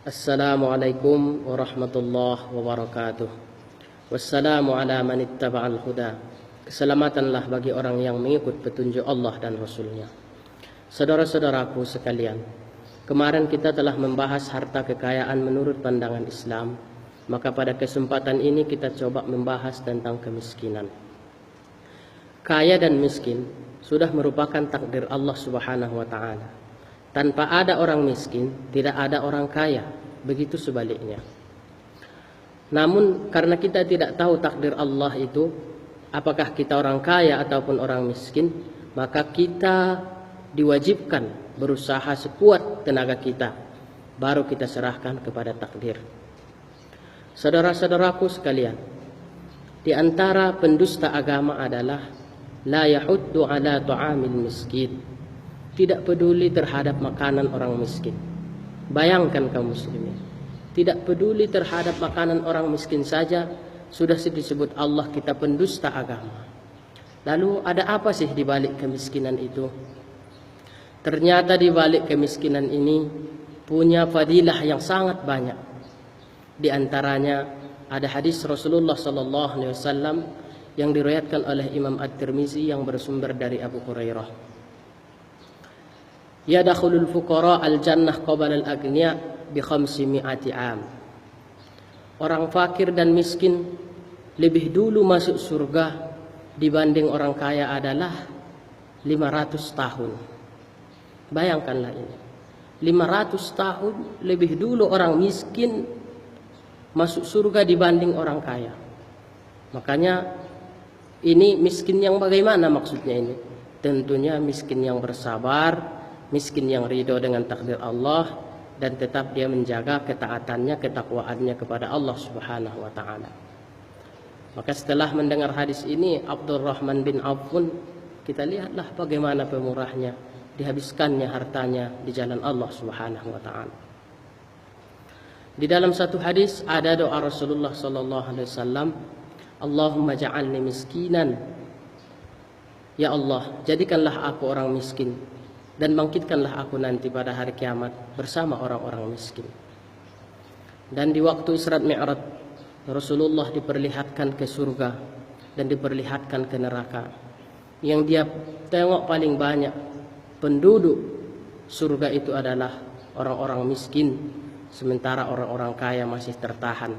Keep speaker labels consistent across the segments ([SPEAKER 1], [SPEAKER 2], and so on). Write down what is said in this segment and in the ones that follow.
[SPEAKER 1] Assalamualaikum warahmatullahi wabarakatuh. Wassalamu ala man ittaba'al huda. Keselamatanlah bagi orang yang mengikut petunjuk Allah dan Rasulnya. Saudara-saudaraku sekalian, kemarin kita telah membahas harta kekayaan menurut pandangan Islam. Maka pada kesempatan ini kita coba membahas tentang kemiskinan. Kaya dan miskin sudah merupakan takdir Allah Subhanahu wa ta'ala. Tanpa ada orang miskin, tidak ada orang kaya. Begitu sebaliknya. Namun karena kita tidak tahu takdir Allah itu, apakah kita orang kaya ataupun orang miskin, maka kita diwajibkan berusaha sekuat tenaga kita, baru kita serahkan kepada takdir. Saudara-saudaraku sekalian, di antara pendusta agama adalah la yahuddu ala ta'amil miskin. Tidak peduli terhadap makanan orang miskin. Bayangkan kaum muslimin, tidak peduli terhadap makanan orang miskin saja sudah disebut Allah kita pendusta agama. Lalu ada apa sih di balik kemiskinan itu? Ternyata di balik kemiskinan ini punya fadilah yang sangat banyak. Di antaranya ada hadis Rasulullah sallallahu alaihi wasallam yang diriwayatkan oleh Imam At-Tirmizi yang bersumber dari Abu Hurairah. Yadkhulul fuqara al-jannah qabla al-aghniya bi 500 'am. Orang fakir dan miskin lebih dulu masuk surga dibanding orang kaya adalah 500 tahun. Bayangkanlah ini. 500 tahun lebih dulu orang miskin masuk surga dibanding orang kaya. Makanya ini miskin yang bagaimana maksudnya ini? Tentunya miskin yang bersabar, miskin yang ridho dengan takdir Allah, dan tetap dia menjaga ketaatannya, ketakwaannya kepada Allah Subhanahu wa ta'ala. Maka setelah mendengar hadis ini, Abdurrahman bin Auf pun, kita lihatlah bagaimana pemurahnya, dihabiskannya hartanya di jalan Allah Subhanahu wa ta'ala. Di dalam satu hadis ada doa Rasulullah sallallahu alaihi wasallam, Allahumma ja'alni miskinan. Ya Allah, jadikanlah aku orang miskin, dan bangkitkanlah aku nanti pada hari kiamat bersama orang-orang miskin. Dan di waktu Isra Mi'raj, Rasulullah diperlihatkan ke surga dan diperlihatkan ke neraka. Yang dia tengok paling banyak penduduk surga itu adalah orang-orang miskin, sementara orang-orang kaya masih tertahan.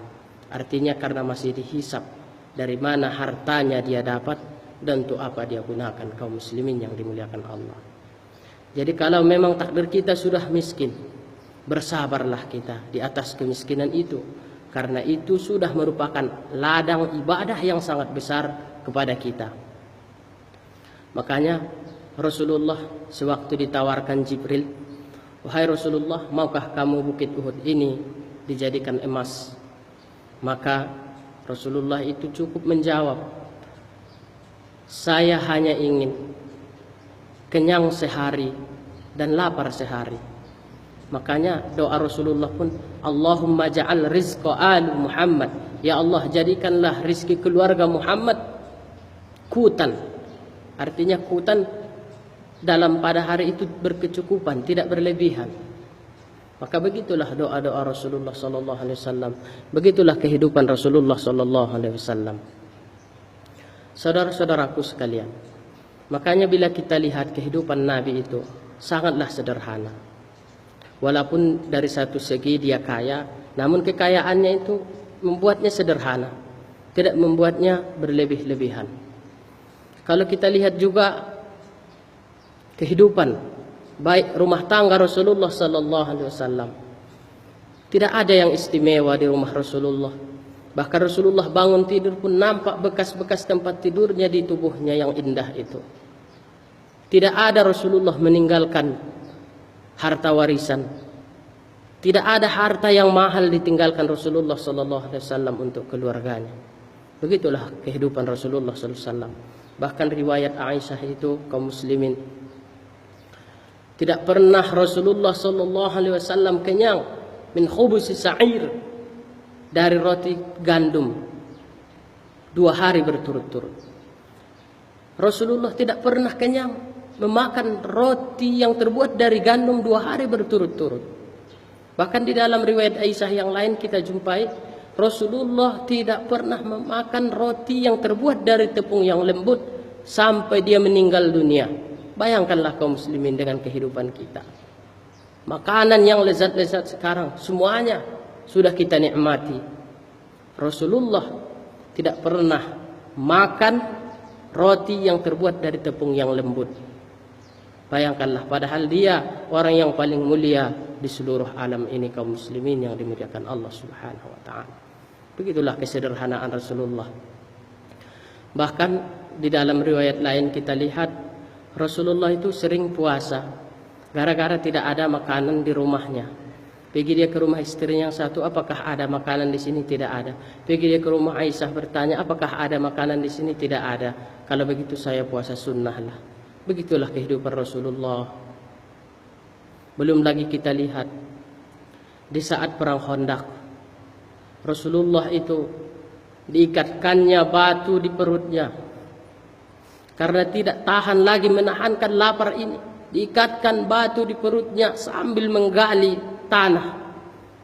[SPEAKER 1] Artinya karena masih dihisap dari mana hartanya dia dapat dan untuk apa dia gunakan. Kaum muslimin yang dimuliakan Allah. Jadi kalau memang takdir kita sudah miskin, bersabarlah kita di atas kemiskinan itu. Karena itu sudah merupakan ladang ibadah yang sangat besar kepada kita. Makanya Rasulullah sewaktu ditawarkan Jibril, wahai Rasulullah, maukah kamu bukit Uhud ini dijadikan emas? Maka Rasulullah itu cukup menjawab, saya hanya ingin kenyang sehari dan lapar sehari. Makanya doa Rasulullah pun, Allahumma ja'al rizqa al Muhammad. Ya Allah, jadikanlah rizki keluarga Muhammad kutan. Artinya kutan dalam pada hari itu berkecukupan, tidak berlebihan. Maka begitulah doa-doa Rasulullah sallallahu alaihi wasallam. Begitulah kehidupan Rasulullah sallallahu alaihi wasallam. Saudara-saudaraku sekalian, makanya bila kita lihat kehidupan Nabi itu sangatlah sederhana. Walaupun dari satu segi dia kaya, namun kekayaannya itu membuatnya sederhana, tidak membuatnya berlebih-lebihan. Kalau kita lihat juga kehidupan baik rumah tangga Rasulullah sallallahu alaihi wasallam, tidak ada yang istimewa di rumah Rasulullah. Bahkan Rasulullah bangun tidur pun nampak bekas-bekas tempat tidurnya di tubuhnya yang indah itu. Tidak ada Rasulullah meninggalkan harta warisan. Tidak ada harta yang mahal ditinggalkan Rasulullah sallallahu alaihi wasallam untuk keluarganya. Begitulah kehidupan Rasulullah sallallahu alaihi wasallam. Bahkan riwayat Aisyah itu kaum muslimin, tidak pernah Rasulullah sallallahu alaihi wasallam kenyang min khubus sa'ir, dari roti gandum 2 hari berturut-turut. Rasulullah tidak pernah kenyang memakan roti yang terbuat dari gandum 2 hari berturut-turut. Bahkan di dalam riwayat Aisyah yang lain kita jumpai Rasulullah tidak pernah memakan roti yang terbuat dari tepung yang lembut sampai dia meninggal dunia. Bayangkanlah kaum muslimin dengan kehidupan kita. Makanan yang lezat-lezat sekarang semuanya sudah kita nikmati. Rasulullah tidak pernah makan roti yang terbuat dari tepung yang lembut. Bayangkanlah, padahal dia orang yang paling mulia di seluruh alam ini, kaum muslimin yang dimuliakan Allah Subhanahu wa taala. Begitulah kesederhanaan Rasulullah. Bahkan di dalam riwayat lain kita lihat Rasulullah itu sering puasa gara-gara tidak ada makanan di rumahnya. Pergi dia ke rumah istrinya yang satu, apakah ada makanan di sini? Tidak ada. Pergi dia ke rumah Aisyah bertanya, apakah ada makanan di sini? Tidak ada. Kalau begitu saya puasa sunnah lah. Begitulah kehidupan Rasulullah. Belum lagi kita lihat di saat perang Khandaq, Rasulullah itu diikatkannya batu di perutnya karena tidak tahan lagi menahankan lapar ini. Diikatkan batu di perutnya sambil menggali tanah.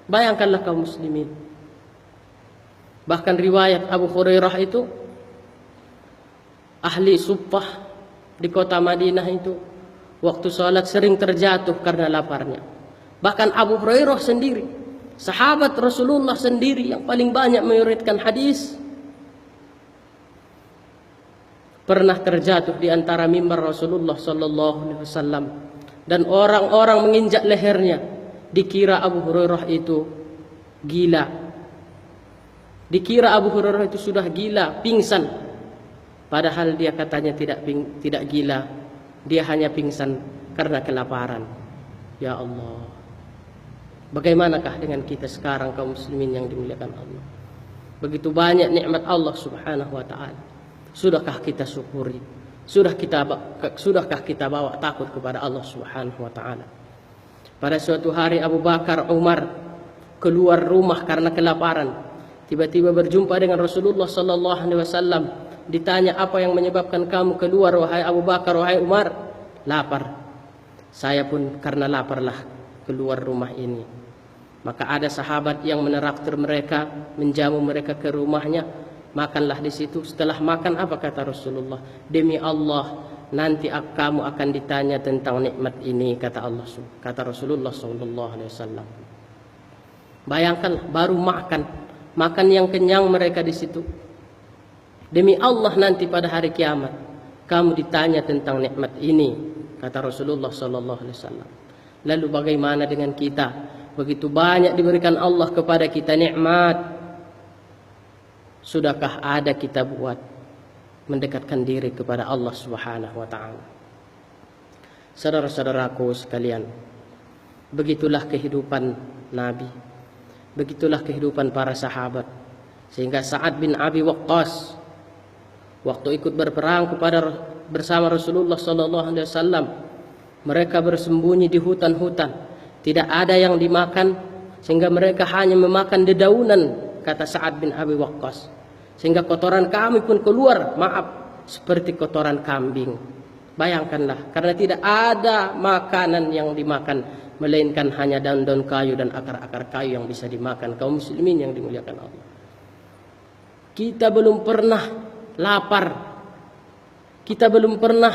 [SPEAKER 1] Bayangkanlah kaum muslimin. Bahkan riwayat Abu Hurairah itu, ahli suffah di kota Madinah itu, waktu sholat sering terjatuh karena laparnya. Bahkan Abu Hurairah sendiri, sahabat Rasulullah sendiri yang paling banyak meriwayatkan hadis, pernah terjatuh di antara mimbar Rasulullah sallallahu alaihi wasallam dan orang-orang menginjak lehernya. Dikira Abu Hurairah itu gila. Dikira Abu Hurairah itu sudah gila, pingsan. Padahal dia katanya tidak gila. Dia hanya pingsan karena kelaparan. Ya Allah. Bagaimanakah dengan kita sekarang kaum muslimin yang dimuliakan Allah? Begitu banyak nikmat Allah Subhanahu wa taala. Sudahkah kita syukuri? Sudahkah kita bawa takut kepada Allah Subhanahu wa taala? Pada suatu hari Abu Bakar, Umar keluar rumah karena kelaparan. Tiba-tiba berjumpa dengan Rasulullah sallallahu alaihi wasallam. Ditanya, apa yang menyebabkan kamu keluar wahai Abu Bakar, wahai Umar? Lapar. Saya pun karena laparlah keluar rumah ini. Maka ada sahabat yang menraktir mereka, menjamu mereka ke rumahnya. Makanlah di situ. Setelah makan, apa kata Rasulullah? Demi Allah, nanti kamu akan ditanya tentang nikmat ini, kata Allah, kata Rasulullah sallallahu alaihi wasallam. Bayangkan, baru makan yang kenyang mereka di situ. Demi Allah, nanti pada hari kiamat kamu ditanya tentang nikmat ini, kata Rasulullah sallallahu alaihi wasallam. Lalu bagaimana dengan kita? Begitu banyak diberikan Allah kepada kita nikmat. Sudahkah ada kita buat mendekatkan diri kepada Allah Subhanahu wa taala? Saudara-saudaraku sekalian, begitulah kehidupan Nabi. Begitulah kehidupan para sahabat. Sehingga Sa'ad bin Abi Waqqas waktu ikut berperang bersama Rasulullah sallallahu alaihi wasallam, mereka bersembunyi di hutan-hutan. Tidak ada yang dimakan sehingga mereka hanya memakan dedaunan, kata Sa'ad bin Abi Waqqas. Sehingga kotoran kami pun keluar, seperti kotoran kambing. Bayangkanlah, karena tidak ada makanan yang dimakan, melainkan hanya daun-daun kayu dan akar-akar kayu yang bisa dimakan. Kaum muslimin yang dimuliakan Allah, kita belum pernah lapar. Kita belum pernah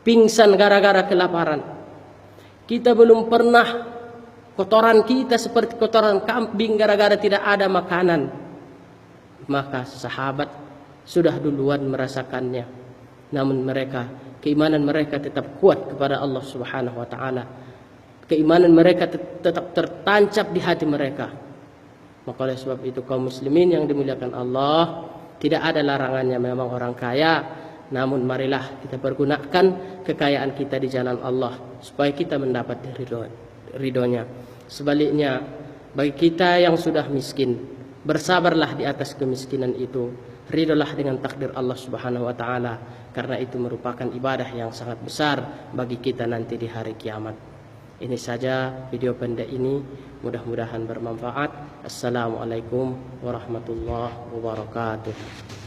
[SPEAKER 1] pingsan gara-gara kelaparan. Kita belum pernah kotoran kita seperti kotoran kambing gara-gara tidak ada makanan. Maka sahabat sudah duluan merasakannya. Namun keimanan mereka tetap kuat kepada Allah Subhanahu wa taala. Keimanan mereka tetap tertancap di hati mereka. Maka oleh sebab itu kaum muslimin yang dimuliakan Allah, tidak ada larangannya memang orang kaya, namun marilah kita pergunakan kekayaan kita di jalan Allah supaya kita mendapat ridhonya. Sebaliknya, bagi kita yang sudah miskin, bersabarlah di atas kemiskinan itu. Ridholah dengan takdir Allah Subhanahu wa taala, karena itu merupakan ibadah yang sangat besar bagi kita nanti di hari kiamat. Ini saja video pendek ini, mudah-mudahan bermanfaat. Assalamualaikum warahmatullahi wabarakatuh.